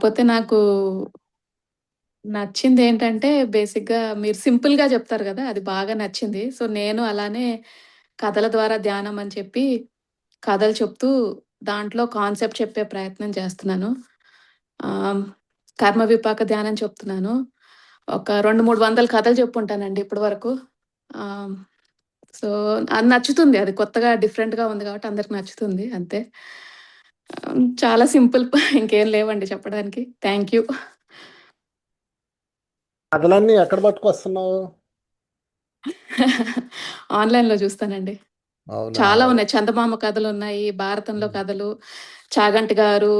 కాకపోతే నాకు నచ్చిందేంటంటే, బేసిక్‌గా మీరు సింపుల్‌గా చెప్తారు గదా! అది బాగా నచ్చింది. సో, నేను అలానే కథల ద్వారా ధ్యానం అని చెప్పి, కథలు చెప్తూ దాంట్లో కాన్సెప్ట్ చెప్పే ప్రయత్నం చేస్తున్నాను. ఆహ్, కర్మ విపాక ధ్యానం చెప్తున్నాను. ఒక 2, 3 వందల కథలు చెప్పుంటానండి ఇప్పటి వరకు. ఆహ్, సో, అది నచ్చుతుంది. అది కొత్తగా డిఫరెంట్‌గా ఉంది కాబట్టి అందరికి నచ్చుతుంది అంతే. చాలా సింపుల్. ఇంకేం లేవండి చెప్పడానికి. Thank you. కథలన్నీ ఎక్కడ పట్టుకొస్తున్నావు? ఆన్‌లైన్‌లో చూస్తానండి. అవునా? చాలా ఉన్నాయి. చందమామ కథలున్నాయి, భారతంలో ఉమ్. కథలు, చాగంటి గారు,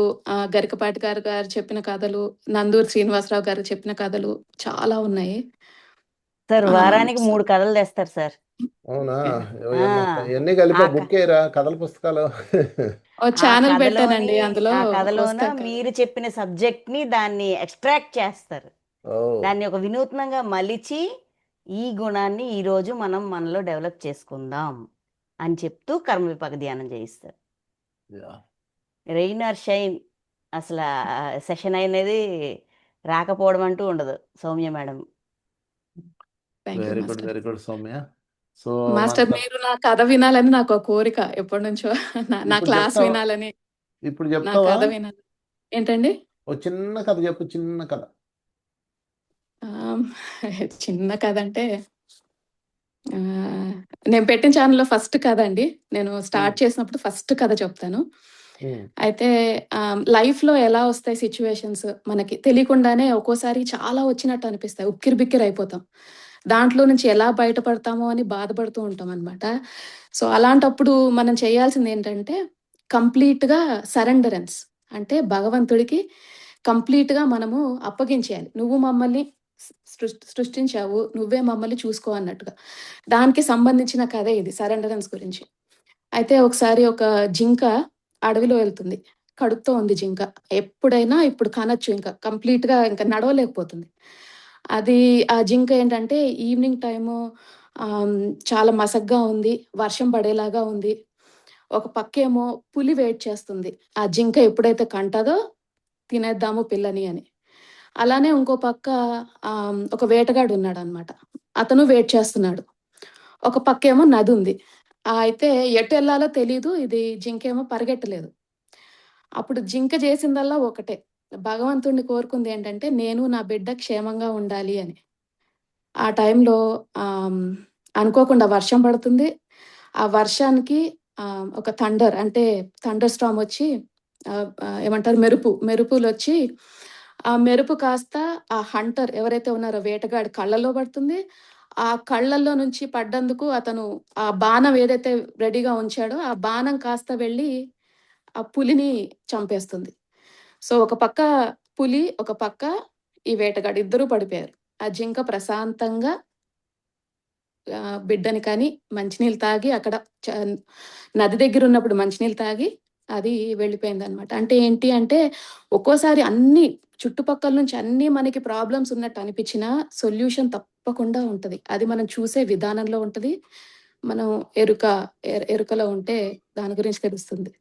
గరికపాటి గారు చెప్పిన కథలు, నందూరి శ్రీనివాసరావు గారు చెప్పిన కథలు చాలా ఉన్నాయి. సార్ వారానికి సో 3 కథలు తెస్తారు సార్. అవునా? ఆ ఎన్ని కలిపి ఆ బుక్ చేయరా కథల పుస్తకాలు? ఓ ఆ ఛానెల్ కథలోని పెట్టానండి. అందులో ఆ కథలోన వస్తాయి కథలు. మీరు చెప్పిన సబ్జెక్ట్ ని దాన్ని ఎక్స్ట్రాక్ట్ చేస్తారు. ఓ దాన్ని ఒక వినూత్నంగా మలిచి ఈ గుణాన్ని ఈ రోజు మనం మనలో డెవలప్ చేసుకుందాం అని చెప్తూ కర్మ విపాక ధ్యానం చేయిస్తారు. యా. రెయిన్ ఆర్ షైన్ అసలు సెషన్ అనేది రాకపోవడం అంటూ ఉండదు Soumya madam. Thank you very good, master. Very good Soumya. So master మనతో మీరు నా కథ వినాలని నాకో కోరిక ఎప్పటినుంచో. నా ఇప్పుడు క్లాస్ చెప్తావా? వినాలని, ఇప్పుడు నా చెప్తావా? కథ వినాలని. ఏంటండి? ఓ చిన్న కథ చెప్పు, చిన్న కథ. ఆహ్, చిన్న కథంటే నేను పెట్టిన ఛానెల్‌లో ఫస్ట్ కథ అండి. నేను ఉమ్, స్టార్ట్ చేసినప్పుడు ఫస్ట్ కథ చెప్తాను. ఉమ్, అయితే లైఫ్‌లో ఎలా వస్తాయి సిట్యుయేషన్స్ మనకి తెలియకుండానే ఒక్కోసారి చాలా వచ్చినట్టు అనిపిస్తాయి. ఉక్కిరిబిక్కిరి అయిపోతాం. దాంట్లో నుంచి ఎలా బయటపడతామో అని బాధపడుతూ ఉంటామనమాట. సో, అలాంటప్పుడు మనం చేయాల్సిందేంటంటే కంప్లీట్‌గా సరెండరెన్స్. అంటే భగవంతుడికి కంప్లీట్‌గా మనము అప్పగించేయాలి. నువ్వు మమ్మల్ని సృష్టించావు. నువ్వే మమ్మల్ని చూసుకో అన్నట్టుగా. దానికి సంబంధించిన కథే ఇది సరెండరెన్స్ గురించి. అయితే ఒకసారి ఒక జింక అడవిలో వెళ్తుంది. కడుపుతో ఉంది జింక. ఎప్పుడైనా ఇప్పుడు కనొచ్చు ఇంక. కంప్లీట్‌గా ఇంక నడవలేకపోతుంది. అది ఆ జింక ఏంటంటే ఈవినింగ్ టైము చాలా మసగ్గా ఉంది. వర్షం పడేలాగా ఉంది. ఒక పక్కేమో పులి వెయిట్ చేస్తుంది. ఆ జింక ఎప్పుడైతే కంటదో తినేద్దాము పిల్లని అని. అలానే ఇంకో పక్క ఒక వేటగాడు ఉన్నాడనమాట. అతను వెయిట్ చేస్తున్నాడు. ఒక పక్కేమో నదుంది. అయితే ఎటెళ్ళాలో తెలీదు. ఇది జింకేమో పరిగెట్టలేదు. అప్పుడు జింక చేసిందల్లా ఒకటే. భగవంతుడిని కోరుకుందేంటంటే, నేను నా బిడ్డ క్షేమంగా ఉండాలి అని. ఆ టైంలో ఆహ్, అనుకోకుండా వర్షం పడుతుంది. ఆ వర్షానికి ఒక అంటే థండర్ స్టార్మ్ ఒచ్చి ఏమంటారు మెరుపులొచ్చి, ఆ మెరుపు కాస్త ఆ హంటర్ ఎవరైతే ఉన్నారో వేటగాడి కళ్ళలో పడుతుంది. ఆ కళ్ళల్లో నుంచి పడ్డందుకు అతను ఆ బాణం ఏదైతే రెడీగా ఉంచాడో, ఆ బాణం కాస్త వెళ్ళి ఆ పులిని చంపేస్తుంది. సో, ఒక పక్క పులి, ఒక పక్క ఈ వేటగాడు ఇద్దరూ పడిపోయారు. ఆ జింక ప్రశాంతంగా బిడ్డని కని, మంచినీళ్ళు తాగి అక్కడ చ నది దగ్గరున్నప్పుడు మంచినీళ్ళు తాగి, అది వెళ్ళిపోయిందనమాట. అంటే ఏంటి అంటే, ఒక్కోసారి అన్నీ చుట్టుపక్కల నుంచి అన్నీ మనకి ప్రాబ్లమ్స్ ఉన్నట్టు అనిపించినా, సొల్యూషన్ తప్పకుండా ఉంటది. అది మనం చూసే విధానంలో ఉంటది. మనం ఎరుక ఎరుకలో ఉంటే దాని గురించి తెలుస్తుంది.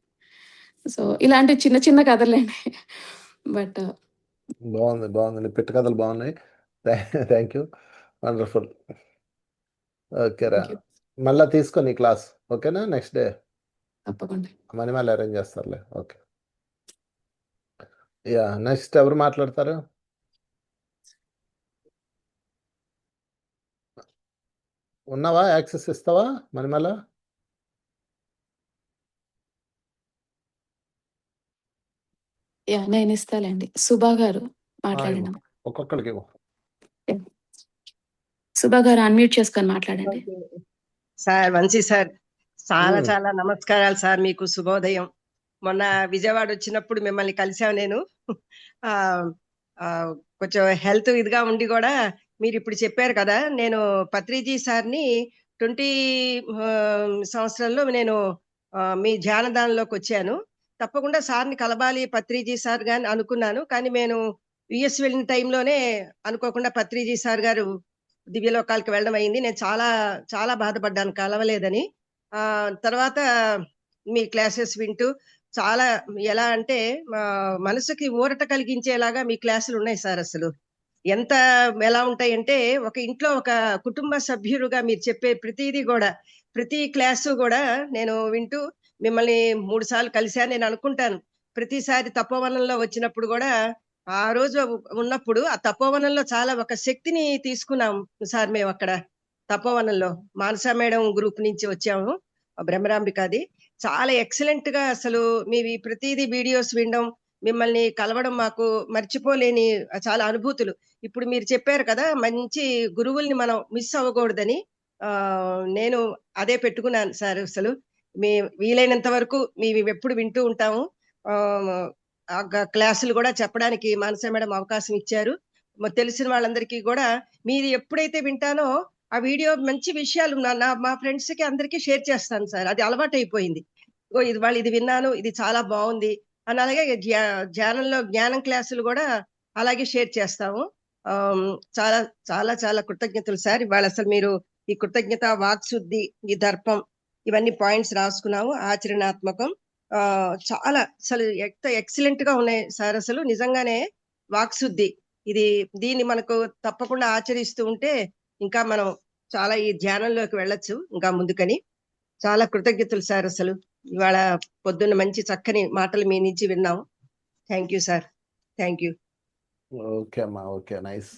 సో, ఇలాంటి చిన్న చిన్న కథలండి. బట్ బాగుంది, బాగుంది. నీ పిట్ట కథలు బాగున్నాయి. Thank you. వండర్ఫుల్. ఓకేరా, థాంక్ యూ. మళ్ళా తీసుకో నీ క్లాస్. ఓకేనా? నెక్స్ట్ డే తప్పకుండా. మనీ అరేంజ్ చేస్తారులే. ఓకే. యా, నెక్స్ట్ ఎవరు మాట్లాడతారు? ఉన్నావా? యాక్సెస్ ఇస్తావా మణిమల? యాహ్! నేనిస్తాలేండి. సుభా గారు ఇవ్వు, మాట్లాడండి. ఒక్కొక్కరికి ఇవ్వు. యాహ్! సుభా గారు అన్‌మ్యూట్ చేసుకొని మాట్లాడండి. ఓకే. సార్ వంశీ సార్, చాలా ఉమ్, చాలా నమస్కారాలు సార్. మీకు శుభోదయం. మొన్న విజయవాడ వచ్చినప్పుడు మిమ్మల్ని కలిసాను నేను. ఆ, ఆ, కొంచెం హెల్త్ ఇదిగా ఉండి కూడా మీరు ఇప్పుడు చెప్పారు కదా. నేను పత్రిజీ సార్ని 20 సంవత్సరంలో నేను మీ ధ్యానదానంలోకి వచ్చాను. తప్పకుండా సార్ని కలవాలి పత్రిజీ సార్ గాని అనుకున్నాను. కానీ నేను యుఎస్ వెళ్ళిన టైంలోనే అనుకోకుండా పత్రిజీ సార్ గారు దివ్యలోకాలకు వెళ్ళడం అయింది. నేను చాలా చాలా బాధపడ్డాను కలవలేదని. తర్వాత మీ క్లాసెస్ వింటూ చాలా ఎలా అంటే మనసుకి ఊరట కలిగించేలాగా మీ క్లాసులు ఉన్నాయి సార్. అసలు ఎంత ఎలా ఉంటాయంటే ఒక ఇంట్లో ఒక కుటుంబ సభ్యులుగా మీరు చెప్పే ప్రతిదీ కూడా, ప్రతి క్లాసు కూడా నేను వింటూ మిమ్మల్ని 3 సార్లు కలిశాను. నేను అనుకుంటాను ప్రతిసారి తపోవనంలో వచ్చినప్పుడు కూడా ఆ రోజు ఉన్నప్పుడు ఆ తపోవనంలో చాలా ఒక శక్తిని తీసుకున్నాం సార్. మేము అక్కడ తపోవనంలో మానసా మేడం గ్రూప్ నుంచి వచ్చాము, బ్రహ్మరాంబికది. చాలా ఎక్సలెంట్ గా అసలు మీవి ప్రతిదీ వీడియోస్ వినడం, మిమ్మల్ని కలవడం మాకు మర్చిపోలేని చాలా అనుభూతులు. ఇప్పుడు మీరు చెప్పారు కదా, మంచి గురువుల్ని మనం మిస్ అవ్వకూడదని. నేను అదే పెట్టుకున్నాను సార్. అసలు మీ వీలైనంత వరకు మీవి ఎప్పుడు వింటూ ఉంటాము. క్లాసులు కూడా చెప్పడానికి మానస మేడం అవకాశం ఇచ్చారు. తెలిసిన వాళ్ళందరికీ కూడా మీది ఎప్పుడైతే వింటానో ఆ వీడియో మంచి విషయాలు మా ఫ్రెండ్స్ కి అందరికీ షేర్ చేస్తాను సార్. అది అలవాటు అయిపోయింది. ఇది వాళ్ళు ఇది విన్నాను, ఇది చాలా బాగుంది అని. అలాగే ధ్యానంలో జ్ఞానం క్లాసులు కూడా అలాగే షేర్ చేస్తాము. చాలా చాలా చాలా కృతజ్ఞతలు సార్. ఇవాళ అసలు మీరు ఈ కృతజ్ఞత, వాక్శుద్ధి, ఈ దర్పం, ఇవన్నీ పాయింట్స్ రాసుకున్నాము. ఆచరణాత్మకం చాలా అసలు ఎక్సలెంట్ గా ఉన్నాయి సార్. అసలు నిజంగానే వాక్శుద్ధి దీన్ని మనకు తప్పకుండా ఆచరిస్తూ ఉంటే ఇంకా మనం చాలా ఈ ధ్యానంలోకి వెళ్ళొచ్చు ఇంకా ముందుకని. చాలా కృతజ్ఞతలు సార్. అసలు ఇవాళ పొద్దున్న మంచి చక్కని మాటలు మీ నుంచి విన్నాము. Thank you sir. Thank you. Okay అమ్మా, ఓకే, నైస్.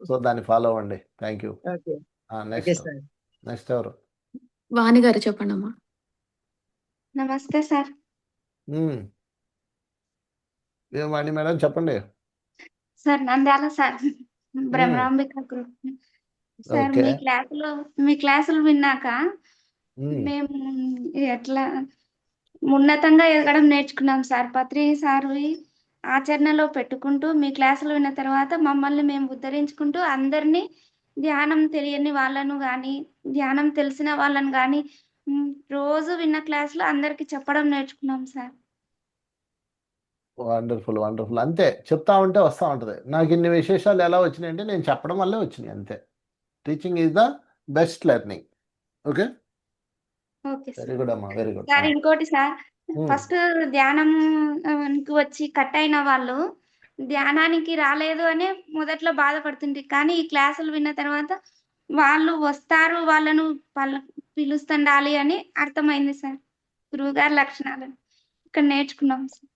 సో దాన్ని ఫాలో అవ్వండి. Thank you. Okay next sir. Next ఎవరు? వాణి గారు చెప్పండి అమ్మా. నమస్తే సార్. ఏం వాణి మేడం చెప్పండి. Sir Nandyal sir, Brahmarambika group sir. Okay. మీ క్లాసులు విన్నాక మేము ఎట్లా ఉన్నతంగా ఎదగడం నేర్చుకున్నాం సార్. పత్రి సార్వి ఆచరణలో పెట్టుకుంటూ మీ క్లాసులు విన్న తర్వాత మమ్మల్ని మేము ఉద్ధరించుకుంటూ అందరినీ ధ్యానం తెలియని వాళ్ళను కానీ ధ్యానం తెలిసిన వాళ్ళని కానీ రోజు విన్న క్లాసులు అందరికి చెప్పడం నేర్చుకున్నాం సార్. Wonderful, wonderful. అంతే, చెప్తా ఉంటే వస్తూ ఉంటుంది. నాకు ఇన్ని విశేషాలు ఎలా వచ్చినాయి అంటే నేను చెప్పడం వల్లే వచ్చినాయి, అంతే. Teaching is the best learning. Okay, okay very sir. Good అమ్మా, వెరీ గుడ్. సార్ ఇంకోటి సార్, ఫస్ట్ ధ్యానంకి వచ్చి కట్ అయిన వాళ్ళు ధ్యానానికి రాలేదు అని మొదట్లో బాధపడుతుంది. కానీ ఈ క్లాసులు విన్న తర్వాత వాళ్ళు వస్తారు, వాళ్ళను పిలుస్తుండాలి అని అర్థమైంది సార్. గురువు గారి లక్షణాలను ఇక్కడ నేర్చుకున్నాం సార్.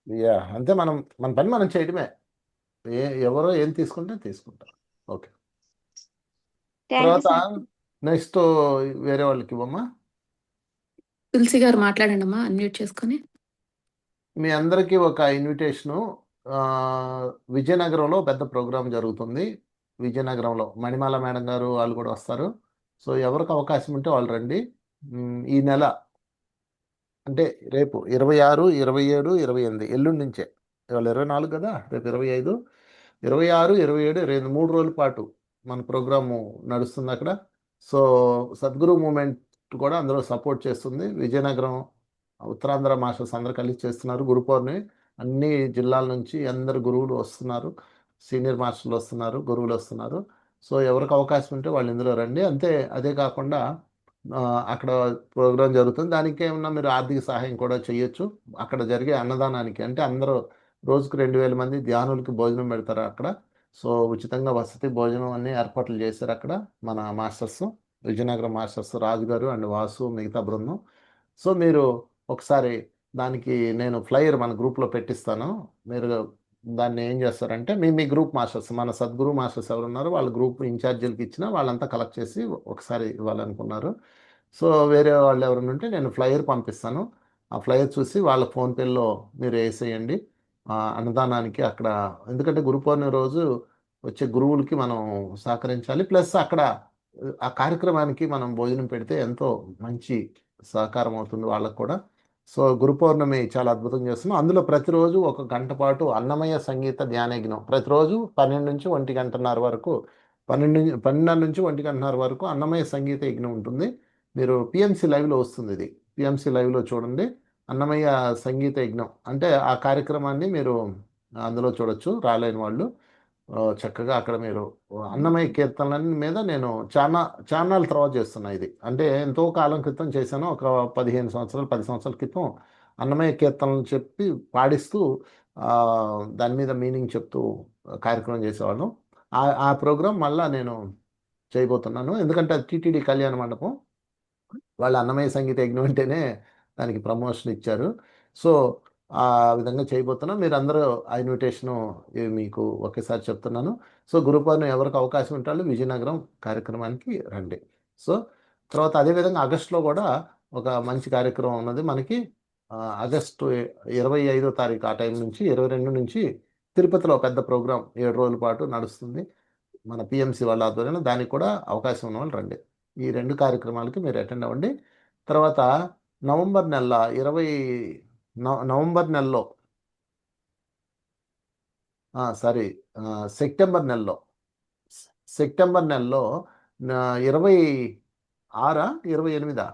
యా, అంతే. మన పని మనం చేయడమే. ఎవరో ఏం తీసుకుంటే తీసుకుంటారు. ఓకే, థ్యాంక్ యూ తర్వాత సార్. నెక్స్ట్ వేరే వాళ్ళకి ఇవ్వమ్మా. తులసి గారు మాట్లాడండి అమ్మా, అన్మ్యూట్ చేసుకొని. మీ అందరికీ ఒక ఇన్విటేషను. విజయనగరంలో పెద్ద ప్రోగ్రాం జరుగుతుంది. విజయనగరంలో మణిమాల మేడం గారు వాళ్ళు కూడా వస్తారు. సో ఎవరికి అవకాశం ఉంటే వాళ్ళు రండి. ఈ నెల అంటే రేపు 26, 27, 28 ఎల్లుండి నుంచే. ఇవాళ 24 కదా, రేపు 25, 26, 27, 23 రోజుల పాటు మన ప్రోగ్రాము నడుస్తుంది అక్కడ. సో సద్గురు మూమెంట్ కూడా అందులో సపోర్ట్ చేస్తుంది. విజయనగరం ఉత్తరాంధ్ర మాస్టర్స్ అందరూ కలిసి చేస్తున్నారు. గురు పౌర్ణమి అన్ని జిల్లాల నుంచి అందరు గురువులు వస్తున్నారు, సీనియర్ మాస్టర్లు వస్తున్నారు, గురువులు వస్తున్నారు. సో ఎవరికి అవకాశం ఉంటే వాళ్ళు ఇందులో రండి. అంతే, అదే కాకుండా అక్కడ ప్రోగ్రాం జరుగుతుంది. దానికి ఏమన్నా మీరు ఆర్థిక సహాయం కూడా చేయొచ్చు. అక్కడ జరిగే అన్నదానానికి అంటే అందరూ రోజుకు 2000 మంది ధ్యానులకి భోజనం పెడతారు అక్కడ. సో ఉచితంగా వసతి, భోజనం అన్ని ఏర్పాట్లు చేశారు అక్కడ మన మాస్టర్స్, విజయనగరం మాస్టర్స్ రాజు గారు అండ్ వాసు, మిగతా బృందం. సో మీరు ఒకసారి దానికి నేను ఫ్లైయర్ మన గ్రూప్లో పెట్టిస్తాను. మీరు దాన్ని ఏం చేస్తారంటే మీ గ్రూప్ మాస్టర్స్, మన సద్గురు మాస్టర్స్ ఎవరున్నారో వాళ్ళ గ్రూప్ ఇన్ఛార్జీలకి ఇచ్చినా వాళ్ళంతా కలెక్ట్ చేసి ఒకసారి ఇవ్వాలనుకున్నారు. సో వేరే వాళ్ళు ఎవరైనా ఉంటే నేను ఫ్లైయర్ పంపిస్తాను. ఆ ఫ్లైయర్ చూసి వాళ్ళ ఫోన్పేలో మీరు వేసేయండి అన్నదానానికి అక్కడ. ఎందుకంటే గురు పౌర్ణమి రోజు వచ్చే గురువులకి మనం సహకరించాలి. ప్లస్ అక్కడ ఆ కార్యక్రమానికి మనం భోజనం పెడితే ఎంతో మంచి సహకారం అవుతుంది వాళ్ళకు కూడా. సో గురు పౌర్ణమి చాలా అద్భుతంగా చేస్తున్నాం. అందులో ప్రతిరోజు 1 గంట పాటు అన్నమయ్య సంగీత ధ్యానయజ్ఞం, ప్రతిరోజు 12 నుంచి 1 గంటన్నర వరకు, 12 నుంచి 1 గంటన్నర వరకు అన్నమయ్య సంగీత యజ్ఞం ఉంటుంది. మీరు పిఎంసి లైవ్లో వస్తుంది, ఇది పిఎంసి లైవ్లో చూడండి. అన్నమయ్య సంగీత యజ్ఞం అంటే ఆ కార్యక్రమాన్ని మీరు అందులో చూడొచ్చు. రాలేని వాళ్ళు చక్కగా అక్కడ మీరు అన్నమయ్య కీర్తనల మీద నేను చాలా తర్వాత చేస్తున్నా. ఇది అంటే ఎంతో కాలం క్రితం చేశాను, ఒక 15 సంవత్సరాలు 10 సంవత్సరాల క్రితం అన్నమయ్య కీర్తనలు చెప్పి పాడిస్తూ దాని మీద మీనింగ్ చెప్తూ కార్యక్రమం చేసేవాళ్ళం. ఆ ప్రోగ్రాం మళ్ళా నేను చేయబోతున్నాను. ఎందుకంటే అది టీటీడీ కళ్యాణ మండపం. వాళ్ళు అన్నమయ్య సంగీత యజ్ఞం అంటేనే దానికి ప్రమోషన్ ఇచ్చారు. సో ఆ విధంగా చేయబోతున్నాం. మీరందరూ ఆ ఇన్విటేషను మీకు ఒకేసారి చెప్తున్నాను. సో గురు పౌర్ణమి ఎవరికి అవకాశం ఉంటారో విజయనగరం కార్యక్రమానికి రండి. సో తర్వాత అదేవిధంగా ఆగస్టులో కూడా ఒక మంచి కార్యక్రమం ఉన్నది మనకి. ఆగస్టు 25వ తారీఖు ఆ టైం నుంచి 22 నుంచి తిరుపతిలో పెద్ద ప్రోగ్రాం 7 రోజుల పాటు నడుస్తుంది. మన పిఎంసి వాళ్ళ ఆధ్వర్యంలో. దానికి కూడా అవకాశం ఉన్న వాళ్ళు రండి. ఈ 2 కార్యక్రమాలకి మీరు అటెండ్ అవ్వండి. తర్వాత నవంబర్ నెల 20 నవంబర్ నెలలో సారీ సెప్టెంబర్ నెలలో సెప్టెంబర్ నెలలో 26 28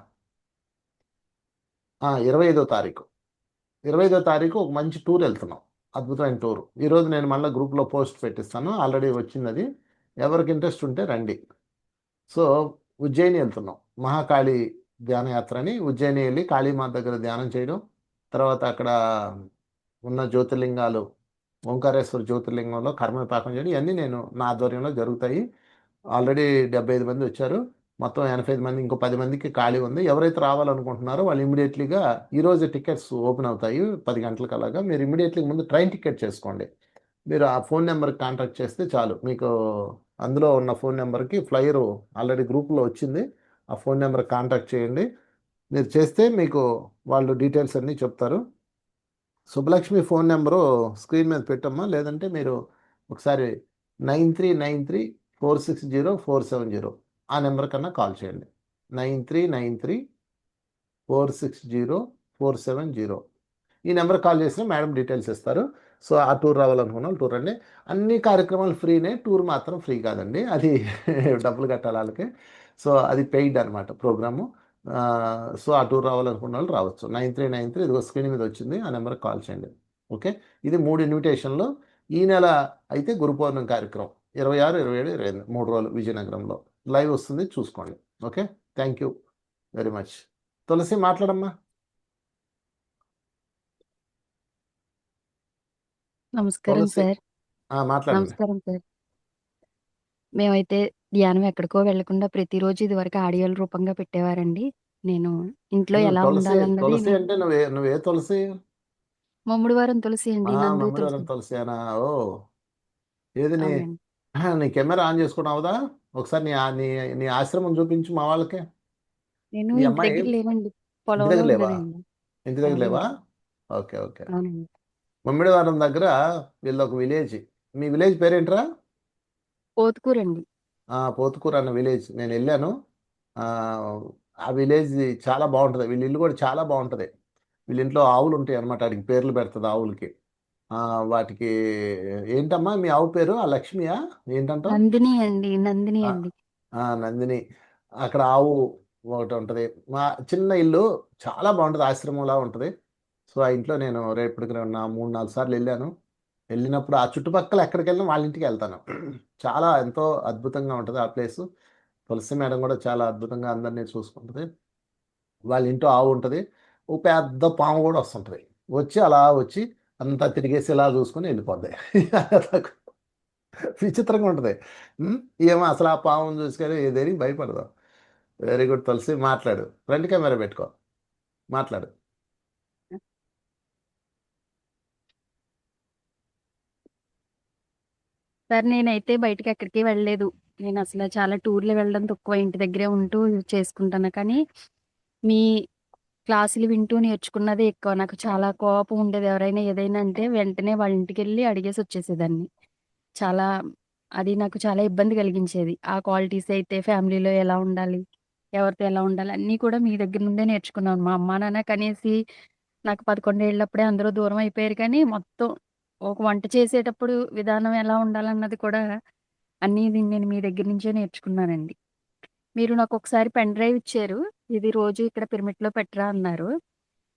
25వ తారీఖు 25వ తారీఖు ఒక మంచి టూర్ వెళ్తున్నాం. అద్భుతమైన టూర్. ఈరోజు నేను మళ్ళీ గ్రూప్లో పోస్ట్ పెట్టిస్తాను. ఆల్రెడీ వచ్చింది. ఎవరికి ఇంట్రెస్ట్ ఉంటే రండి. సో ఉజ్జయిని వెళ్తున్నాం. మహాకాళి ధ్యానయాత్ర అని ఉజ్జయిని వెళ్ళి కాళీమాత దగ్గర ధ్యానం చేయడం, తర్వాత అక్కడ ఉన్న జ్యోతిర్లింగాలు ఓంకారేశ్వర జ్యోతిర్లింగంలో కర్మపాకం చేయడం, ఇవన్నీ నా ఆధ్వర్యంలో జరుగుతాయి. ఆల్రెడీ 75 మంది వచ్చారు. మొత్తం 85 మంది, ఇంకో 10 మందికి ఖాళీ ఉంది. ఎవరైతే రావాలనుకుంటున్నారో వాళ్ళు ఇమీడియట్లీగా ఈరోజు టికెట్స్ ఓపెన్ అవుతాయి 10 గంటలకు అలాగా. మీరు ఇమీడియట్లీ ముందు ట్రైన్ టికెట్ చేసుకోండి. మీరు ఆ ఫోన్ నెంబర్కి కాంటాక్ట్ చేస్తే చాలు. మీకు అందులో ఉన్న ఫోన్ నెంబర్కి ఫ్లైయరు ఆల్రెడీ గ్రూప్లో వచ్చింది. ఆ ఫోన్ నెంబర్కి కాంటాక్ట్ చేయండి. మీరు చేస్తే మీకు వాళ్ళు డీటెయిల్స్ అన్నీ చెప్తారు. సుబ్బలక్ష్మి ఫోన్ నెంబరు స్క్రీన్ మీద పెట్టమ్మా. లేదంటే మీరు ఒకసారి 9393460470 ఆ నెంబర్ కన్నా కాల్ చేయండి. 9393460470 ఈ నెంబర్ కాల్ చేసినా మేడం డీటెయిల్స్ ఇస్తారు. సో ఆ టూర్ రావాలనుకున్న వాళ్ళు టూర్ అండి. అన్ని కార్యక్రమాలు ఫ్రీనే, టూర్ మాత్రం ఫ్రీ కాదండి. అది డబ్బులు కట్టాలి వాళ్ళకి. సో అది పెయిడ్ అనమాట ప్రోగ్రాము. సో ఆ టూర్ రావాలనుకున్న వాళ్ళు రావచ్చు. 9393 ఇదిగో స్క్రీన్ మీద వచ్చింది. ఆ నెంబర్కి కాల్ చేయండి. ఓకే. ఇది 3 ఇన్విటేషన్లు. ఈ నెల అయితే గురు పౌర్ణమి కార్యక్రమం 26, 27, 28 3 రోజులు విజయనగరంలో లైవ్ వస్తుంది, చూసుకోండి. Okay. Thank you very much. Tulasi మాట్లాడమ్మా. నమస్కారం తులసి సార్. మాట్లాడండి. నమస్కారం సార్. మేమైతే ధ్యానం ఎక్కడికో వెళ్ళకుండా ప్రతిరోజు ఇదివరకు ఆడియోల రూపంగా పెట్టేవారండి. నేను ఇంట్లో ఎలా తులసి ఉండాలన్నది తులసి అంటే నువ్వే తులసి? మమ్ముడివారం తులసి అండి. నందు మమ్మడివారం తులసి. తులసి అనా? ఓ ఏది అవునండి. నీ కెమెరా ఆన్ చేసుకుని అవుదా? ఒకసారి నీ నీ ఆశ్రమం చూపించు మా వాళ్ళకి. నేను ఈ ఇంటి అమ్మాయి దగ్గర లేనండి. ఇంటి పొలంలో దగ్గర లేవా? ఉన్నానండి. ఇంటి దగ్గర లేవా? అవునండి. Okay okay. అవునండి. మమ్మిడివారం దగ్గర వీళ్ళొక విలేజ్. మీ విలేజ్ పేరేంట్రా? పోతుకూరండి. పోతుకూరు అన్న విలేజ్ నేను వెళ్ళాను. ఆ ఆ విలేజ్ చాలా బాగుంటుంది. వీళ్ళ ఇల్లు కూడా చాలా బాగుంటుంది. వీళ్ళ ఇంట్లో ఆవులు ఉంటాయి అనమాట. వాటికి పేర్లు పెడుతుంది ఆవులకి. వాటికి ఏంటమ్మా మీ ఆవు పేరు? ఆ లక్ష్మియా ఏంటంటావు? నందిని అండి. నందిని ఆ, అండి. నందిని. అక్కడ ఆవు ఒకటి ఉంటుంది. మా చిన్న ఇల్లు చాలా బాగుంటుంది. ఆశ్రమంలా ఉంటుంది. సో ఆ ఇంట్లో నేను రేపటికి 3-4 సార్లు వెళ్ళాను. వెళ్ళినప్పుడు ఆ చుట్టుపక్కల ఎక్కడికి వెళ్ళినా వాళ్ళ ఇంటికి వెళ్తాను. చాలా ఎంతో అద్భుతంగా ఉంటుంది ఆ ప్లేసు. తులసి మేడం కూడా చాలా అద్భుతంగా అందరినీ చూసుకుంటుంది. వాళ్ళ ఇంట్లో ఆవు ఉంటుంది. ఓ పెద్ద పాము కూడా వస్తుంటుంది. అలా వచ్చి అంతా తిరిగేసి ఇలా చూసుకొని వెళ్ళిపోద్ది. విచిత్రంగా ఉంటుంది. ఏమో అసలు ఆ పాముని చూసుకొని దేనికి భయపడదాం. వెరీ గుడ్ తులసి. మాట్లాడు. ఫ్రంట్ కెమెరా పెట్టుకో, మాట్లాడు. సార్ నేనైతే బయటికి ఎక్కడికి వెళ్ళలేదు. నేను అసలు చాలా టూర్లు వెళ్ళడం తక్కువ. ఇంటి దగ్గరే ఉంటూ చేసుకుంటాను. కానీ మీ క్లాసులు వింటూ నేర్చుకున్నదే ఎక్కువ. నాకు చాలా కోపం ఉండేది. ఎవరైనా ఏదైనా అంటే వెంటనే వాళ్ళ ఇంటికి వెళ్ళి అడిగేసి వచ్చేసేదాన్ని. చాలా అది నాకు చాలా ఇబ్బంది కలిగించేది. ఆ క్వాలిటీస్ అయితే ఫ్యామిలీలో ఎలా ఉండాలి, ఎవరితో ఎలా ఉండాలి అన్నీ కూడా మీ దగ్గర నుండే నేర్చుకున్నాను. మా అమ్మా నాన్న కనేసి నాకు 11 ఏళ్ళప్పుడే అందరూ దూరం అయిపోయారు. కానీ మొత్తం ఒక వంట చేసేటప్పుడు విధానం ఎలా ఉండాలన్నది కూడా అన్నీ నేను మీ దగ్గర నుంచే నేర్చుకున్నానండి. మీరు నాకొకసారి పెన్ డ్రైవ్ ఇచ్చారు. ఇది రోజు ఇక్కడ పిరమిడ్‌లో పెట్టరా అన్నారు.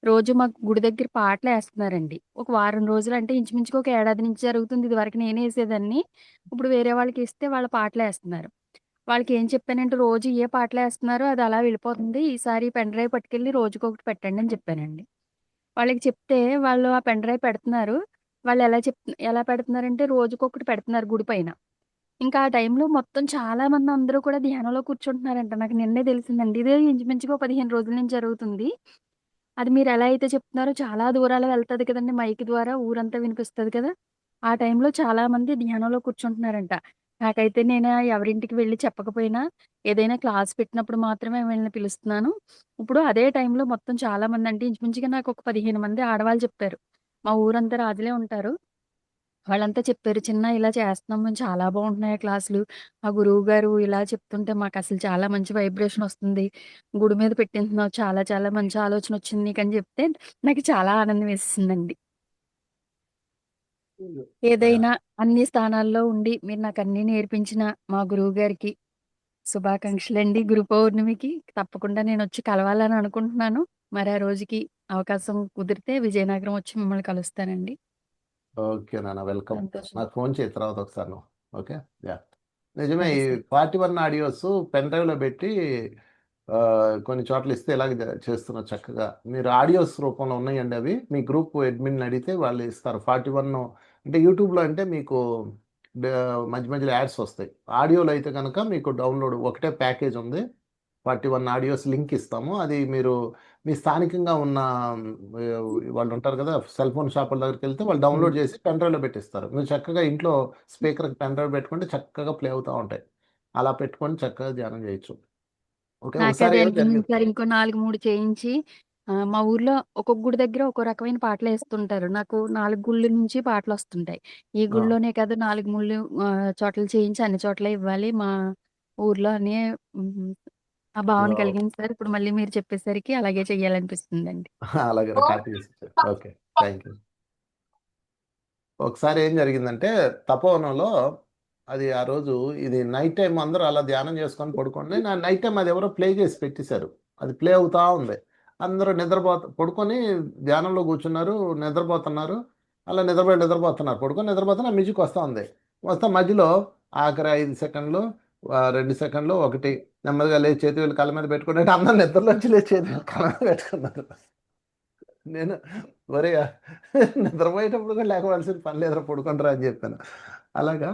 రోజు మాకు గుడి దగ్గర పాటలేస్తున్నారండి. ఒక వారం రోజులంటే ఇంచుమించుగా ఒక ఏడాది నుంచి జరుగుతుంది. ఇదివరకు నేనే యేసేదాన్ని. ఇప్పుడు వేరే వాళ్ళకిస్తే వాళ్ళు పాటలేస్తున్నారు. వాళ్ళకేం చెప్పానంటే రోజు ఏ పాటలేస్తున్నారో అది అలా వెళ్ళిపోతుంది. ఈసారి పెన్ డ్రైవ్ పట్టుకెళ్ళి రోజుకొకటి పెట్టండి అని చెప్పానండి. వాళ్ళకి చెప్తే వాళ్ళు ఆ పెన్ డ్రైవ్ పెడుతున్నారు. వాళ్ళు ఎలా పెడుతున్నారంటే రోజుకొకటి పెడుతున్నారు గుడి పైన. ఇంకా ఆ టైంలో మొత్తం చాలా మంది అందరూ కూడా ధ్యానంలో కూర్చుంటున్నారంట. నాకు నిన్నే తెలిసిందండి. ఇదే ఇంచుమించుగా 15 రోజుల నుంచి జరుగుతుంది. అది మీరెలా అయితే చెప్తున్నారో చాలా దూరాలు వెళ్తది కదండీ మైక్ ద్వారా ఊరంతా వినిపిస్తది కదా! ఆ టైంలో చాలా మంది ధ్యానంలో కూర్చుంటున్నారంట. నాకైతే నేను ఎవరింటికి వెళ్లి చెప్పకపోయినా ఏదైనా క్లాస్ పెట్టినప్పుడు మాత్రమే వీళ్ళని పిలుస్తున్నాను. ఇప్పుడు అదే టైంలో మొత్తం చాలా మంది అంటే ఇంచుమించుగా నాకొక 15 మంది ఆడవాళ్ళు చెప్పారు. మా ఊరంతా రాజులే ఉంటారు. వాళ్ళంతా చెప్పారు. చిన్న ఇలా చేస్తున్నాం మేము చాలా బావుంటున్నాయి ఆ క్లాసులు. ఆ గురువుగారు ఇలా చెప్తుంటే మాకసలు చాలా మంచి వైబ్రేషన్ ఒస్తుంది. గుడి మీద పెట్టింటున్నావు చాలా చాలా మంచి ఆలోచనొచ్చింది నీకని చెప్తే నాకు చాలా ఆనందం వేసేసిందండి. ఏదైనా అన్ని స్థానాల్లో ఉండి మీరు నాకన్నీ నేర్పించిన మా గురువుగారికి శుభాకాంక్షలండి. గురు పౌర్ణమికి తప్పకుండా నేనొచ్చి కలవాలని అనుకుంటున్నాను. మరి ఆ రోజుకి అవకాశం కుదిరితే విజయనగరం వచ్చి మిమ్మల్ని కలుస్తానండి. ఓకే నాన్న, వెల్కమ్. సంతోషం. నాకు ఫోన్ చేయి తర్వాత ఒకసారి నువ్వు. ఓకే. యా, నిజమే. సరే ఈ సార్. 41 ఆడియోస్ పెన్ డ్రైవ్లో పెట్టి కొన్ని చోట్ల ఇస్తే ఇలాగ చేస్తున్నారు చక్కగా. మీరు ఆడియోస్ రూపంలో ఉన్నాయండి అవి. మీ గ్రూప్ అడ్మిన్ అడిగితే వాళ్ళు ఇస్తారు. 41 అంటే యూట్యూబ్లో అంటే మీకు డ- మధ్య మధ్యలో యాడ్స్ వస్తాయి. ఆడియోలో అయితే కనుక మీకు డౌన్లోడ్ ఒకటే ప్యాకేజ్ ఉంది. 41 ఆడియోస్ లింక్ ఇస్తాము. అది మీరు మీ స్థానికంగా ఉన్న ఆ, వాళ్ళు ఉంటారు కదా, సెల్ ఫోన్ షాపుల దగ్గరికి వెళ్తే వాళ్ళు డౌన్లోడ్ చేసి పెన్ డ్రైవ్లో పెట్టిస్తారు. మీరు చక్కగా ఇంట్లో స్పీకర్కి పెన్ డ్రైవ్ పెట్టుకుంటే చక్కగా ప్లే అవుతూ ఉంటాయి. అలా పెట్టుకొని చక్కగా ధ్యానం చేయొచ్చు. ఓకే. ఒకసారి నాకది ఏమో జరిగింది. సార్ ఇంకో 4, 3 చేయించి మా ఊర్లో ఒక్కొక్క గుడి దగ్గర ఒక్కో రకమైన పాటలేస్తుంటారు. నాకు 4 గుళ్ళ నుంచి పాటలొస్తుంటాయి. ఈ ఆ, గుడిలోనే కాదు 4 చోట్ల చేయించి అన్ని చోట్ల ఇవ్వాలి మా ఊర్లో అని హ్మ్. ఆ భావన ఓ, కలిగింది సార్. ఇప్పుడు మళ్ళీ మీరు చెప్పేసరికి అలాగే చేయాలనిపిస్తుందండి. అలాగే కాపీ చేసి ఇచ్చారు. ఓకే. Thank you. ఒకసారి ఏం జరిగిందంటే తపోవనంలో అది ఆ రోజు ఇది నైట్ టైం అందరూ అలా ధ్యానం చేసుకొని పడుకోండి. నా నైట్ టైం అది ఎవరో ప్లే చేసి పెట్టేశారు. అది ప్లే అవుతా ఉంది. అందరూ పడుకొని ధ్యానంలో కూర్చున్నారు, నిద్రపోతున్నారు. అలా నిద్రపోతున్నారు. పడుకొని నిద్రపోతున్న మ్యూజిక్ వస్తూ ఉంది. వస్తా మధ్యలో ఆఖరి 5 సెకండ్లు, 2 సెకండ్లు, ఒకటి నెమ్మదిగా లేచి చేతి వేళ్ళు కళ్ళ మీద పెట్టుకున్నట్టు అందరూ నిద్రలోంచి లేచి చేతి వేళ్ళు కళ్ళ మీద పెట్టుకున్నారు. నేను ఒరే నిద్రపోయేటప్పుడు కూడా లేకవలసిన పని లేదురా, పడుకుంటారా అని చెప్పాను. అలాగా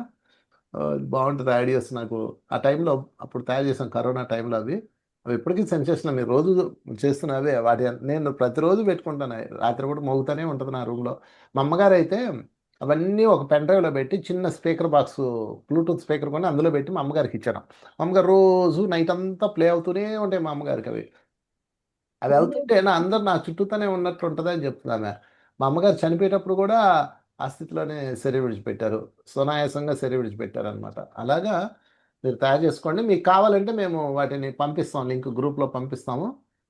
బాగుంటుంది ఐడియాస్. నాకు ఆ టైంలో అప్పుడు తయారు చేసాం కరోనా టైంలో అవి. అవి ఇప్పటికీ సెన్సేషన్. మీరు రోజు చేస్తున్నవే వాటి నేను ప్రతిరోజు పెట్టుకుంటాను. రాత్రి కూడా మోగుతూనే ఉంటుంది నా రూమ్లో. మా అమ్మగారు అయితే అవన్నీ ఒక పెన్ డ్రైవ్లో పెట్టి చిన్న స్పీకర్ బాక్స్, బ్లూటూత్ స్పీకర్ కొని అందులో పెట్టి మా అమ్మగారికి ఇచ్చాను. మా అమ్మగారు రోజు నైట్ అంతా ప్లే అవుతూనే ఉంటాయి మా అమ్మగారికి అవి. అవి వెళ్తుంటే అందరు నా చుట్టూతోనే ఉన్నట్టు ఉంటుంది అని చెప్తుంది ఆమె. మా అమ్మగారు చనిపోయేటప్పుడు కూడా ఆ స్థితిలోనే శరీరం విడిచిపెట్టారు. సునాయాసంగా శరీరం విడిచిపెట్టారు అనమాట. అలాగా మీరు తయారు చేసుకోండి. మీకు కావాలంటే మేము వాటిని పంపిస్తాం, లింక్ గ్రూప్లో పంపిస్తాము.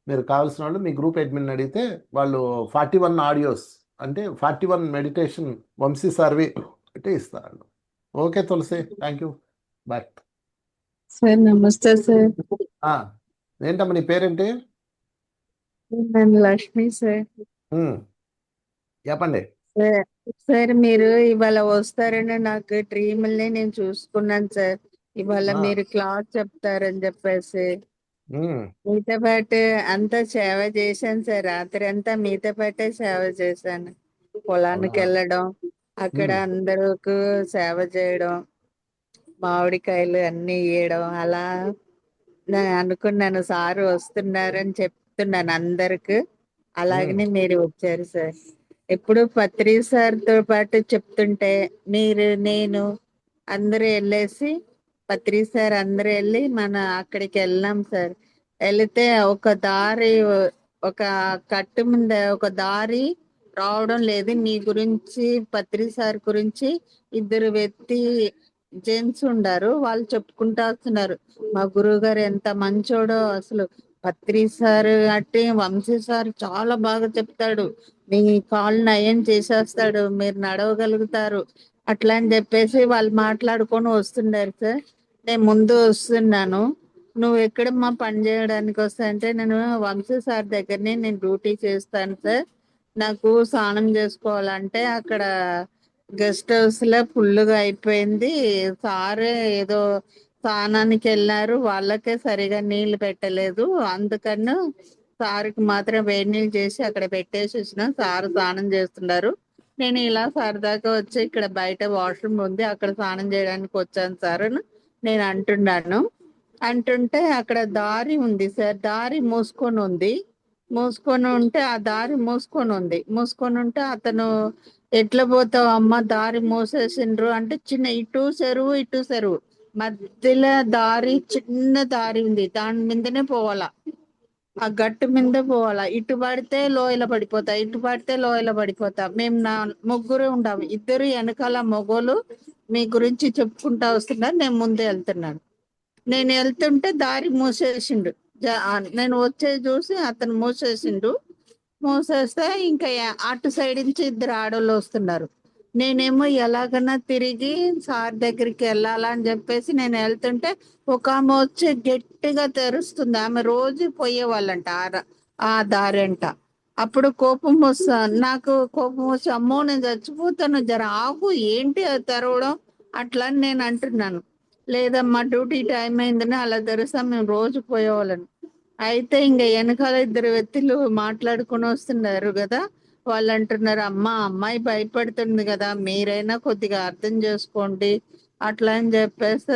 మీరు కావాల్సిన వాళ్ళు మీ గ్రూప్ అడ్మిన్ అడిగితే వాళ్ళు 41 ఆడియోస్ అంటే 41 మెడిటేషన్ వంశీ సార్వి అంటే ఇస్తారు. Okay Tulasi, thank you. Bye. Sir నమస్తే సార్. ఏంటమ్మా నీ పేరేంటి? నేను లక్ష్మి సార్. ఉమ్, చెప్పండి. సార్ సార్ మీరు ఇవాళ వస్తారని నాకు డ్రీముల్ని నేను చూసుకున్నాను సార్. ఇవాళ ఆ, మీరు క్లాస్ చెప్తారని చెప్పేసి ఉమ్, మీతో పాటు అంతా సేవ చేశాను సార్. రాత్రి అంతా మీతో పాటే సేవ చేశాను. పొలానికి అవునా? వెళ్ళడం, అక్కడ ఉమ్, అందరికి సేవ చేయడం, మామిడికాయలు అన్ని ఇయ్యడం, అలా నేను అనుకున్నాను సార్ వస్తున్నారని చెప్తున్నాను అందరికి. ఉమ్, అలాగనే మీరు వచ్చారు సార్. ఎప్పుడు పత్రి సార్తో పాటు చెప్తుంటే నేను అందరూ వెళ్ళేసి పత్రి సార్ అందరూ వెళ్ళి అక్కడికి వెళ్ళాం సార్. వెళితే ఒక దారి, ఒక కట్టు మీద ఒక దారి రావడం లేదు. మీ గురించి పత్రి సార్ గురించి ఇద్దరు వ్యక్తి జెంట్స్ ఉండారు, వాళ్ళు చెప్పుకుంటా వస్తున్నారు మా గురువు గారు ఎంత మంచోడో. అసలు పత్రి సార్ అంటే వంశీ సార్ చాలా బాగా చెప్తాడు, మీ కాళ్ళు నయం చేసేస్తాడు, మీరు నడవగలుగుతారు అట్లా అని చెప్పేసి వాళ్ళు మాట్లాడుకొని వస్తున్నారు సార్. నేను ముందు వస్తున్నాను. నువ్వు ఎక్కడమ్మా పని చేయడానికి వస్తా అంటే, నేను వంశీ సార్ దగ్గరనే నేను డ్యూటీ చేస్తాను సార్. నాకు స్నానం చేసుకోవాలంటే అక్కడ గెస్ట్ హౌస్ లో ఫుల్గా అయిపోయింది. సారే ఏదో స్నానానికి వెళ్ళారు, వాళ్ళకే సరిగా నీళ్లు పెట్టలేదు, అందుకని సార్కి మాత్రం వేడి నీళ్ళు చేసి అక్కడ పెట్టేసి వచ్చిన. సార్ స్నానం చేస్తున్నారు. నేను ఇలా సరదాగా వచ్చి ఇక్కడ బయట వాష్రూమ్ ఉంది, అక్కడ స్నానం చేయడానికి వచ్చాను సార్ అని నేను అంటున్నాను. అంటుంటే అక్కడ దారి ఉంది సార్, దారి మూసుకొని ఉంది. మూసుకొని ఉంటే ఆ దారి మూసుకొని ఉంటే అతను ఎట్లా పోతావు అమ్మ, దారి మూసేసిండ్రు అంటే, చిన్న ఇటు చెరువు మధ్యలో దారి, చిన్న దారి ఉంది, దాని మీదనే పోవాలా, ఆ గట్టు మీద పోవాలా. ఇటు పడితే లోయలో పడిపోతా. మేము ముగ్గురు ఉండాము, ఇద్దరు వెనకాల మొగోలు మీ గురించి చెప్పుకుంటా వస్తున్నారు, నేను ముందే వెళ్తున్నాను. నేను వెళ్తుంటే దారి మూసేసిండు. నేను వచ్చేది చూసి అతను మూసేస్తే ఇంకా అటు సైడ్ నుంచి ఇద్దరు ఆడోళ్ళు వస్తున్నారు. నేనేమో ఎలాగన్నా తిరిగి సార్ దగ్గరికి వెళ్ళాలని చెప్పేసి నేను వెళ్తుంటే ఒక ఆమె వచ్చి గట్టిగా తెరుస్తుంది. ఆమె రోజు పోయేవాళ్ళంట ఆ దారి అంట. అప్పుడు నాకు కోపం వచ్చి, అమ్మో నేను చచ్చిపోతాను, జర ఆగు, ఏంటి అది తెరవడం అట్లా అని నేను అంటున్నాను. లేదమ్మా డ్యూటీ టైం అయిందని అలా తెరుస్తా, మేము రోజు పోయేవాళ్ళం. అయితే ఇంకా వెనకాల ఇద్దరు వ్యక్తులు మాట్లాడుకుని వస్తున్నారు కదా, వాళ్ళు అంటున్నారు, అమ్మాయి భయపడుతుంది కదా, మీరైనా కొద్దిగా అర్థం చేసుకోండి అట్లా అని చెప్పేస్తే,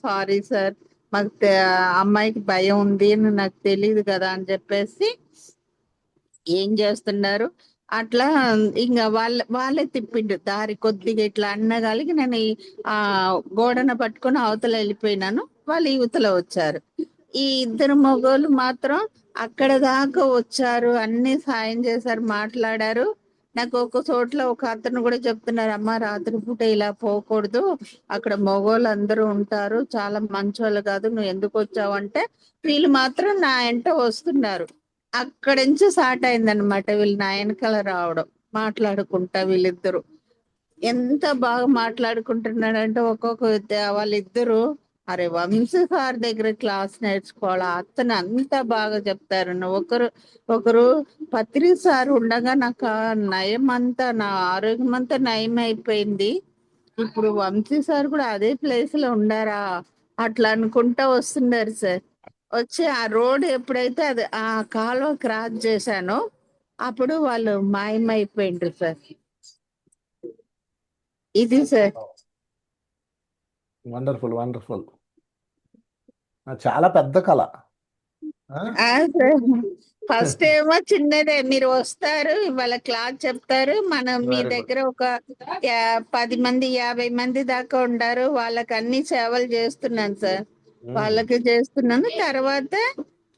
సారీ సార్, మాకు అమ్మాయికి భయం ఉంది అని నాకు తెలియదు కదా అని చెప్పేసి ఏం చేస్తున్నారు అట్లా ఇంకా వాళ్ళే తిప్పిండు దారి. కొద్దిగా ఇట్లా అన్నగాలికి నేను ఆ గోడన పట్టుకొని అవతల వెళ్ళిపోయినాను, వాళ్ళు యువతల వచ్చారు. ఈ ఇద్దరు మగోళ్ళు మాత్రం అక్కడ దాకా వచ్చారు, అన్ని సాయం చేశారు, మాట్లాడారు. నాకు ఒక చోట్ల ఒక అతను కూడా చెప్తున్నారు, అమ్మ రాత్రిపూట ఇలా పోకూడదు, అక్కడ మగోళ్ళు అందరూ ఉంటారు, చాలా మంచోళ్ళు కాదు, నువ్వు ఎందుకు వచ్చావు అంటే, వీళ్ళు మాత్రం నా వెంట వస్తున్నారు. అక్కడి నుంచి స్టార్ట్ అయిందనమాట వీళ్ళు నా వెనకాల రావడం, మాట్లాడుకుంటా. వీళ్ళిద్దరు ఎంత బాగా మాట్లాడుకుంటున్నాడంటే, వాళ్ళిద్దరు అరే వంశీ సార్ దగ్గర క్లాస్ నేర్చుకోవాలా, అతను అంత బాగా చెప్తారు. ఒకరు పత్రి సార్ ఉండగా నాకు నయం అంతా, నా ఆరోగ్యం అంతా నయం అయిపోయింది. ఇప్పుడు వంశీ సార్ కూడా అదే ప్లేస్ లో ఉండారా అట్లా అనుకుంటా వస్తున్నారు సార్. వచ్చి ఆ రోడ్ ఎప్పుడైతే అది ఆ కాలువ క్రాస్ చేశానో అప్పుడు వాళ్ళు మాయమైపోయిండ్రు సార్. ఇది సార్. వండర్ఫుల్. చాలా పెద్ద కళ. ఫస్ట్ ఏమో చిన్నదే, మీరు వస్తారు ఇవాళ క్లాస్ చెప్తారు, మనం మీ Very good. దగ్గర ఒక 10 మంది 50 మంది దాకా ఉండారు, వాళ్ళకి అన్ని సేవలు చేస్తున్నాను సార్. వాళ్ళకి చేస్తున్నాను. తర్వాత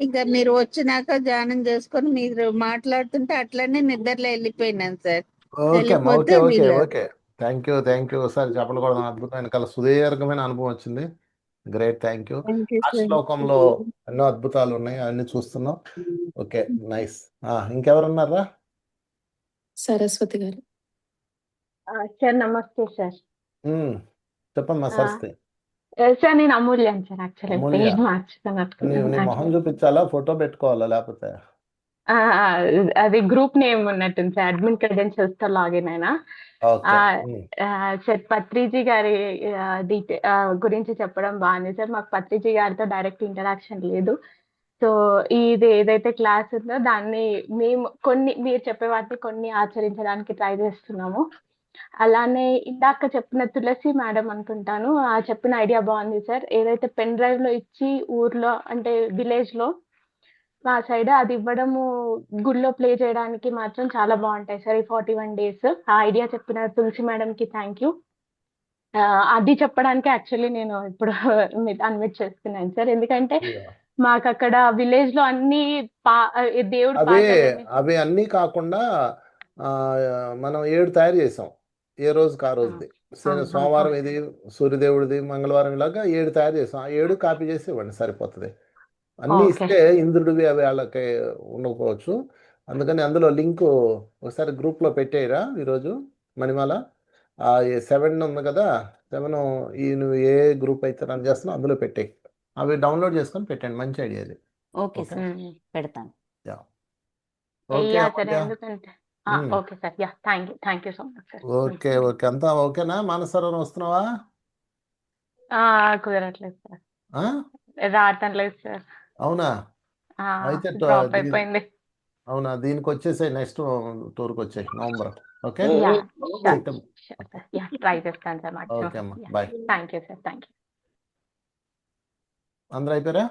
ఇంకా మీరు వచ్చినాక ధ్యానం చేసుకొని మీరు మాట్లాడుతుంటే అట్లనే నిద్రలో వెళ్ళిపోయినాను సార్. ఓకే అమ్మా, వెళ్ళిపోతే వీళ్ళు ఓకే. Thank you. ఒకసారి చెప్పకూడదు, అద్భుతమైన కళ, సుదీర్ఘమైన అనుభవం వచ్చింది. Great, thank you. Thank you ఆ సార్. శ్లోకంలో ఎన్నో అద్భుతాలు ఉన్నాయి, అన్ని చూస్తున్నాం. Okay, nice. ఇంకెవరున్నారా? సరస్వతి గారు. సార్ నమస్తే సార్. చెప్పమ్మా సరస్వతి. సార్ నేను అమూల్యాను సార్, యాక్చువల్లీ అమూల్య, పేరు మార్చుకున్నాను. నీ మొహం చూపించాలా, ఫోటో పెట్టుకోవాలా లేకపోతే? అది గ్రూప్ నేమ్ ఉన్నట్టుంది సార్, అడ్మిన్ క్రెడెన్షియల్స్ తో లాగిన్ అయినా. ఓకే. సార్ పత్రిజీ గారి గురించి చెప్పడం బాగుంది సార్. మాకు పత్రిజీ గారితో డైరెక్ట్ ఇంటరాక్షన్ లేదు. సో ఇది ఏదైతే క్లాస్ ఉందో దాన్ని మేము మీరు చెప్పే వాటిని కొన్ని ఆచరించడానికి ట్రై చేస్తున్నాము. అలానే ఇందాక చెప్పిన తులసి మేడం అనుకుంటాను, చెప్పిన ఐడియా బాగుంది సార్. ఏదైతే పెన్ డ్రైవ్ లో ఇచ్చి ఊర్లో అంటే విలేజ్ లో మా సైడ్ అది ఇవ్వడము, గుళ్ళో ప్లే చేయడానికి మాత్రం చాలా బాగుంటాయి సార్ ఈ 41 days. ఆ ఐడియా చెప్పిన తులసి మేడం కి థ్యాంక్ యూ. అది చెప్పడానికి యాక్చువల్లీ నేను ఇప్పుడు అన్మిట్ చేస్తున్నాను సార్, ఎందుకంటే మాకు అక్కడ విలేజ్ లో అన్ని దేవుడు అవి అన్నీ కాకుండా మనం 7 తయారు చేసాం, ఏ రోజుకి ఆ రోజుది. సోమవారం ఇది సూర్యదేవుడిది, మంగళవారం ఇలాగా 7 తయారు చేసాం. ఆ 7 కాపీ చేసి ఇవ్వండి, సరిపోతుంది. అన్ని ఇస్తే ఇంద్రుడివి అవి వాళ్ళకి ఉండకపోవచ్చు, అందుకని అందులో లింకు ఒకసారి గ్రూప్లో పెట్టేయరా ఈరోజు మణిమాల. 7 ఉంది కదా, 7 నువ్వు ఏ గ్రూప్ అయితే రన్ చేస్తున్నావు అందులో పెట్టేయి, అవి డౌన్లోడ్ చేసుకొని పెట్టండి. మంచి ఐడియా ఇది. ఓకే సార్, పెడతాను. ఓకే ఎందుకంటే okay sir, yeah thank you so much sir. Okay అంతా ఓకేనా? మానసరోవరం వస్తున్నావా? కుదరట్లేదు సార్, రావటం లేదు సార్. అవునా? అయితే డ్రాప్ అయిపోయింది. అవునా, దీనికి వచ్చేసాయి, నెక్స్ట్ టూర్కి వచ్చాయి November. Okay, yeah September. Yeah try చేస్తాను సార్ మాక్సిమం. ఓకే అమ్మా, bye. Thank you sir, thank you. అందరూ అయిపోయారా?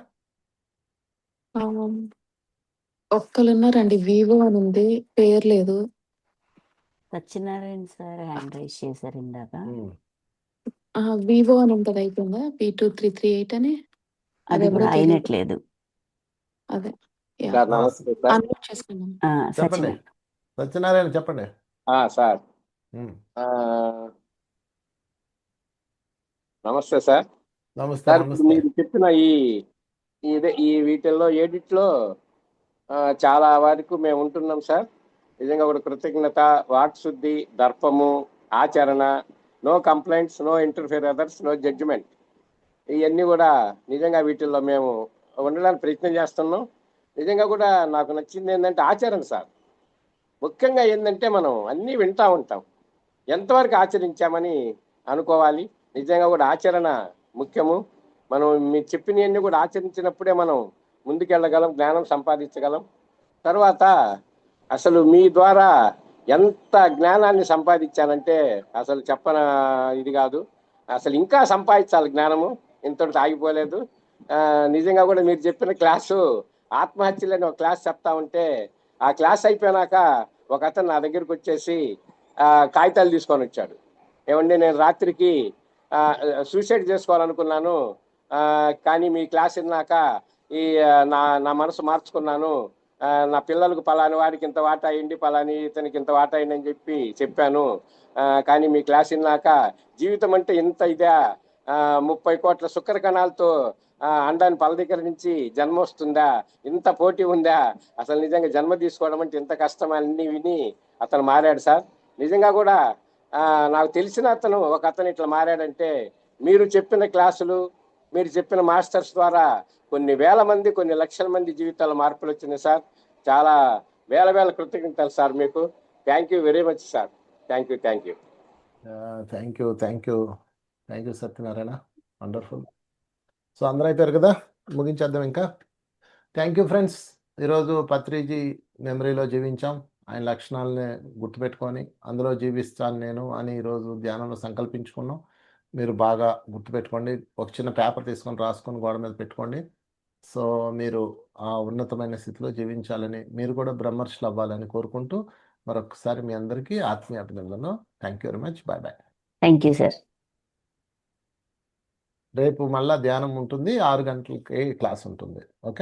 ఒక్కరున్నారండి, వివో అని ఉంది, పేరు లేదు. సత్యనారాయణ సార్ హ్యాండ్ రైజ్ చేశారు ఇందాక. వివో అని ఉంటుంది, అయిపోయిందా? P2338 అని. అది ఎవరో కూడా తెలియదు. అయినట్లేదు. అదే సార్ నమస్తే సార్. అన్మ్యూట్ చేసుకున్నాం. చెప్పండి సత్యనారాయణ, చెప్పండి. సార్ ఉమ్, నమస్తే సార్. నమస్తే సార్ ఇప్పుడు నమస్తే. మీరు చెప్పిన ఈ వీటిల్లో ఎడిట్లో చాలా వరకు మేము ఉంటున్నాం సార్. నిజంగా ఒక కృతజ్ఞత, వాక్శుద్ధి, దర్పము, ఆచరణ, no complaints, no interfere others, no judgement, ఇవన్నీ కూడా నిజంగా వీటిల్లో మేము ఉండడానికి ప్రయత్నం చేస్తున్నాం. నిజంగా కూడా నాకు నచ్చింది ఏంటంటే ఆచరణ సార్. ముఖ్యంగా ఏంటంటే మనం అన్నీ వింటూ ఉంటాం, ఎంతవరకు ఆచరించామని అనుకోవాలి. నిజంగా కూడా ఆచరణ ముఖ్యము. మనం మీరు చెప్పినవన్నీ కూడా ఆచరించినప్పుడే మనం ముందుకెళ్ళగలం, జ్ఞానం సంపాదించగలం. తర్వాత అసలు మీ ద్వారా ఎంత జ్ఞానాన్ని సంపాదించానంటే అసలు చెప్పన ఇది కాదు. అసలు ఇంకా సంపాదించాలి జ్ఞానము, ఇంతటితో ఆగిపోలేదు. నిజంగా కూడా మీరు చెప్పిన క్లాసు ఆత్మహత్యలని ఒక క్లాస్ చెప్తా ఉంటే, ఆ క్లాస్ అయిపోయినాక ఒక అతను నా దగ్గరికి వచ్చేసి కాగితాలు తీసుకొని వచ్చాడు. ఏమండి, నేను రాత్రికి సూసైడ్ చేసుకోవాలనుకున్నాను, కానీ మీ క్లాస్ విన్నాక నా మనసు మార్చుకున్నాను. నా పిల్లలకు పలాని వాడికి ఇంత వాటా అయ్యింది, పలాని ఇతనికి ఇంత వాటా అయింది అని చెప్పాను. కానీ మీ క్లాస్ విన్నాక జీవితం అంటే ఇంత ఇదా, 30 కోట్ల శుక్ర కణాలతో అండాన్ని పల దగ్గర నుంచి జన్మ వస్తుందా, ఇంత పోటీ ఉందా, అసలు నిజంగా జన్మ తీసుకోవడం అంటే ఇంత కష్టం అన్ని విని అతను మారాడు సార్. నిజంగా కూడా నాకు తెలిసిన ఒక అతను ఇట్లా మారాడంటే మీరు చెప్పిన క్లాసులు, మీరు చెప్పిన మాస్టర్స్ ద్వారా కొన్ని వేల మంది, కొన్ని లక్షల మంది జీవితాల మార్పులు వచ్చినాయి సార్. చాలా వేల కృతజ్ఞతలు సార్ మీకు. Thank you very much sir. Thank you. Thank you Satyanarayana, wonderful. So అందరూ అయిపోయారు కదా, ముగించేద్దాం ఇంకా. Thank you friends. ఈరోజు పత్రిజీ మెమరీలో జీవించాం. ఆయన లక్షణాలని గుర్తుపెట్టుకొని అందులో జీవిస్తాను నేను అని ఈరోజు ధ్యానంలో సంకల్పించుకున్నాం. మీరు బాగా గుర్తుపెట్టుకోండి, ఒక చిన్న పేపర్ తీసుకొని రాసుకొని గోడ మీద పెట్టుకోండి. సో మీరు ఆ ఉన్నతమైన స్థితిలో జీవించాలని, మీరు కూడా బ్రహ్మర్షులు అవ్వాలని కోరుకుంటూ మరొకసారి మీ అందరికీ ఆత్మీయ అభినందనలు. Thank you very much. Bye bye. Thank you sir. రేపు మళ్ళా ధ్యానం ఉంటుంది, 6 గంటలకి క్లాస్ ఉంటుంది. ఓకే.